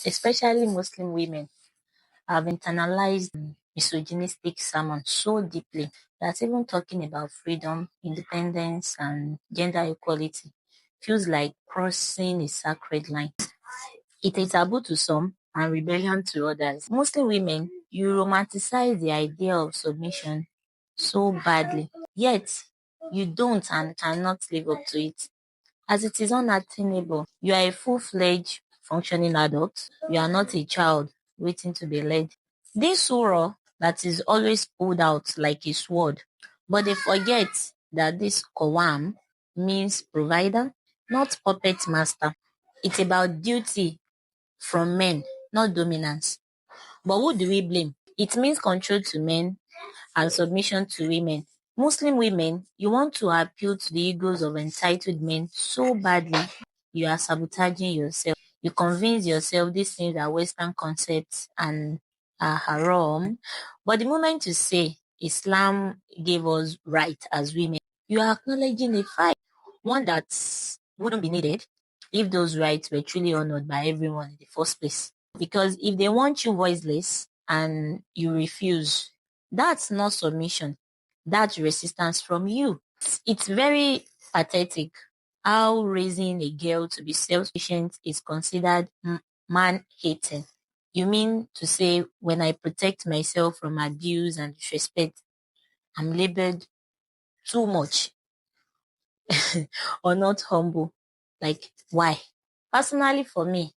especially Muslim women, have internalized misogynistic sermon so deeply that even talking about freedom, independence, and gender equality feels like crossing a sacred line. It is taboo to some and rebellion to others. Muslim women, you romanticize the idea of submission so badly, yet you don't and cannot live up to it, as it is unattainable. You are a full-fledged functioning adult. You are not a child waiting to be led. This surah that is always pulled out like a sword, but they forget that this qawwam means provider, not puppet master. It's about duty from men, not dominance. But who do we blame? It means control to men and submission to women. Muslim women, you want to appeal to the egos of entitled men so badly, you are sabotaging yourself. You convince yourself these things are Western concepts and are haram. But the moment you say Islam gave us right as women, you are acknowledging a fight, one that wouldn't be needed if those rights were truly honored by everyone in the first place. Because if they want you voiceless and you refuse, that's not submission. That's resistance from you. It's very pathetic how raising a girl to be self-sufficient is considered man-hating. You mean to say when I protect myself from abuse and disrespect, I'm labeled too much or not humble? Like, why? Personally, for me,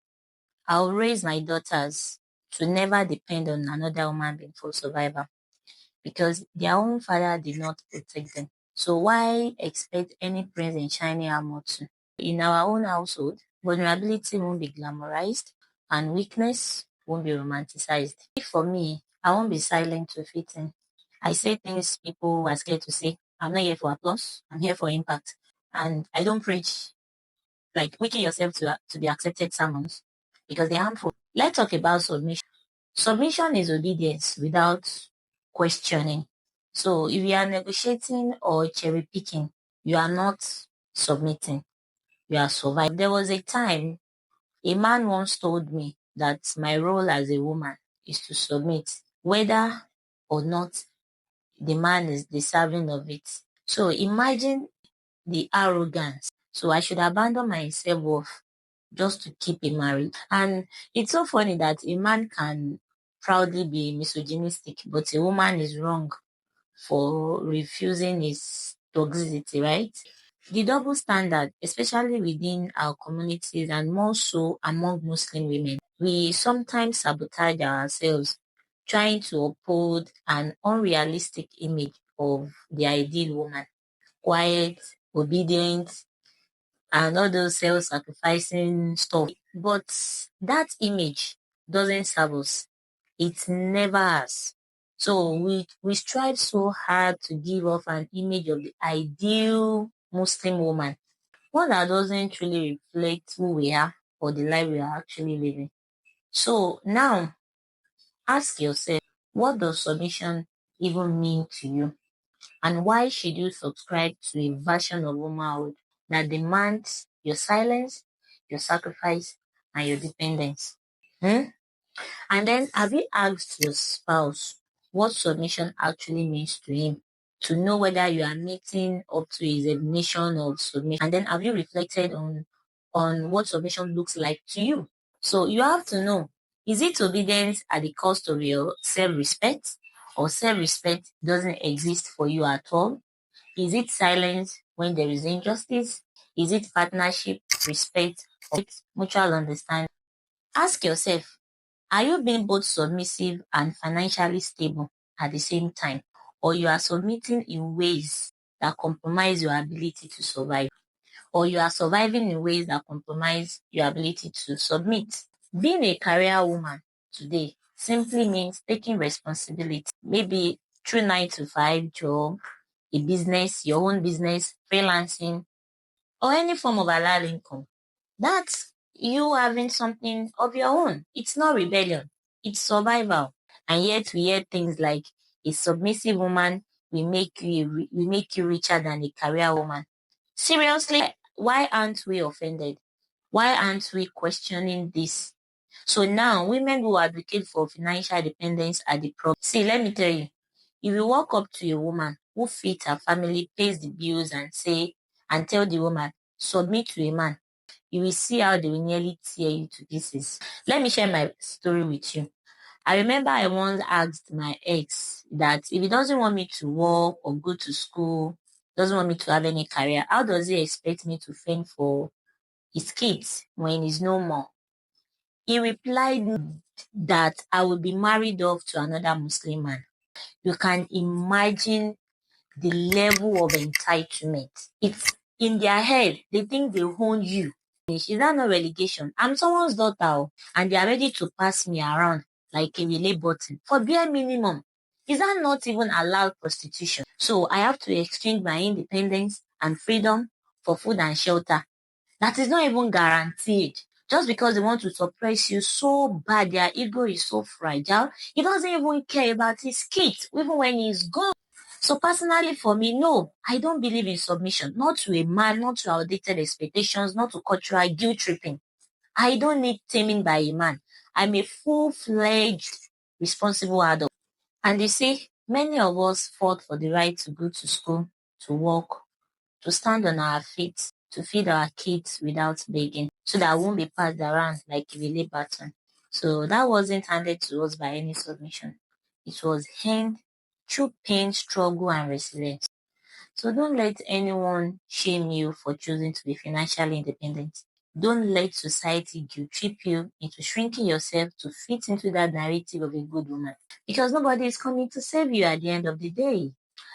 I'll raise my daughters to never depend on another human being for survival because their own father did not protect them. So why expect any prince in shining armor to? In our own household, vulnerability won't be glamorized and weakness won't be romanticized. For me, I won't be silent to fit in. I say things people are scared to say. I'm not here for applause. I'm here for impact. And I don't preach like making yourself to be accepted sermons because they're harmful. Let's talk about submission. Submission is obedience without questioning. So if you are negotiating or cherry picking, you are not submitting, you are surviving. There was a time a man once told me that my role as a woman is to submit, whether or not the man is deserving of it. So imagine the arrogance. So I should abandon my self-worth just to keep a marriage. And it's so funny that a man can proudly be misogynistic, but a woman is wrong for refusing his toxicity, right? The double standard, especially within our communities and more so among Muslim women, we sometimes sabotage ourselves trying to uphold an unrealistic image of the ideal woman. Quiet, obedient, and all those self-sacrificing stuff. But that image doesn't serve us. It never has. So we strive so hard to give off an image of the ideal Muslim woman, one that doesn't really reflect who we are or the life we are actually living. So now ask yourself, what does submission even mean to you? And why should you subscribe to a version of womanhood that demands your silence, your sacrifice, and your dependence? Hmm? And then have you asked your spouse what submission actually means to him? To know whether you are meeting up to his definition of submission. And then have you reflected on what submission looks like to you? So you have to know, is it obedience at the cost of your self-respect? Or self-respect doesn't exist for you at all? Is it silence when there is injustice? Is it partnership, respect, or mutual understanding? Ask yourself, are you being both submissive and financially stable at the same time? Or you are submitting in ways that compromise your ability to survive? Or you are surviving in ways that compromise your ability to submit? Being a career woman today simply means taking responsibility, maybe through 9 to 5 job, a business, your own business, freelancing, or any form of halal income. That's you having something of your own. It's not rebellion, it's survival. And yet we hear things like a submissive woman we make you richer than a career woman. Seriously, why aren't we offended? Why aren't we questioning this? So now women who advocate for financial independence are the problem. See, let me tell you, if you walk up to a woman who feeds her family, pays the bills, and tell the woman, submit to a man, you will see how they will nearly tear you to pieces. Let me share my story with you. I remember I once asked my ex that if he doesn't want me to work or go to school, doesn't want me to have any career, how does he expect me to fend for his kids when he's no more? He replied that I would be married off to another Muslim man. You can imagine the level of entitlement. It's in their head. They think they own you. Is that not relegation? I'm someone's daughter, and they are ready to pass me around like a relay button for bare minimum. Is that not even allowed prostitution? So I have to exchange my independence and freedom for food and shelter. That is not even guaranteed. Just because they want to suppress you so bad, their ego is so fragile, he doesn't even care about his kids, even when he's gone. So personally for me, no, I don't believe in submission. Not to a man, not to outdated expectations, not to cultural guilt tripping. I don't need taming by a man. I'm a full-fledged, responsible adult. And you see, many of us fought for the right to go to school, to work, to stand on our feet, to feed our kids without begging, so that I won't be passed around like a relay baton. So that wasn't handed to us by any submission. It was earned through pain, struggle, and resilience. So don't let anyone shame you for choosing to be financially independent. Don't let society guilt trip you into shrinking yourself to fit into that narrative of a good woman. Because nobody is coming to save you at the end of the day.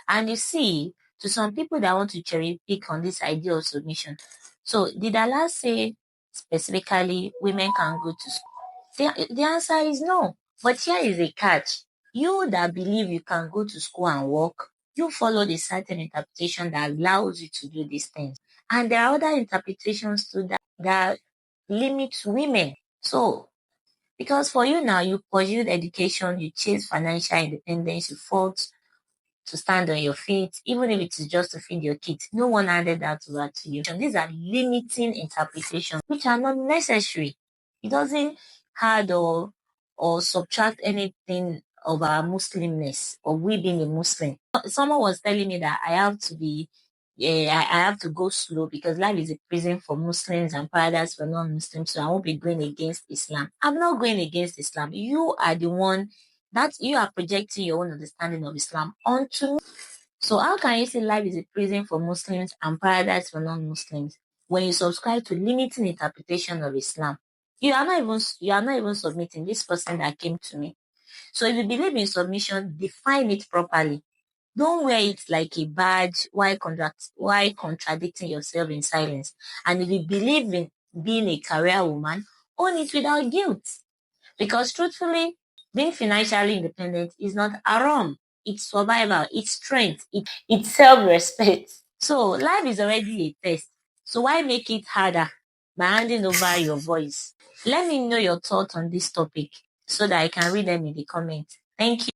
And you see, to some people that want to cherry pick on this idea of submission. So did Allah say specifically women can go to school? The answer is no. But here is a catch. You that believe you can go to school and work, you follow the certain interpretation that allows you to do these things. And there are other interpretations too that limit women. So, because for you now, you pursued education, you chase financial independence, you fought to stand on your feet, even if it is just to feed your kids. No one handed that over to you. And these are limiting interpretations, which are not necessary. It doesn't add or subtract anything of our Muslimness or we being a Muslim. Someone was telling me that I have to be, I have to go slow because life is a prison for Muslims and paradise for non-Muslims. So I won't be going against Islam. I'm not going against Islam. You are the one that you are projecting your own understanding of Islam onto me. So how can you say life is a prison for Muslims and paradise for non-Muslims when you subscribe to limiting interpretation of Islam? You are not even submitting this person that came to me. So if you believe in submission, define it properly. Don't wear it like a badge while contradicting yourself in silence. And if you believe in being a career woman, own it without guilt. Because truthfully, being financially independent is not haram. It's survival, it's strength, it's self-respect. So life is already a test. So why make it harder by handing over your voice? Let me know your thoughts on this topic so that I can read them in the comments. Thank you.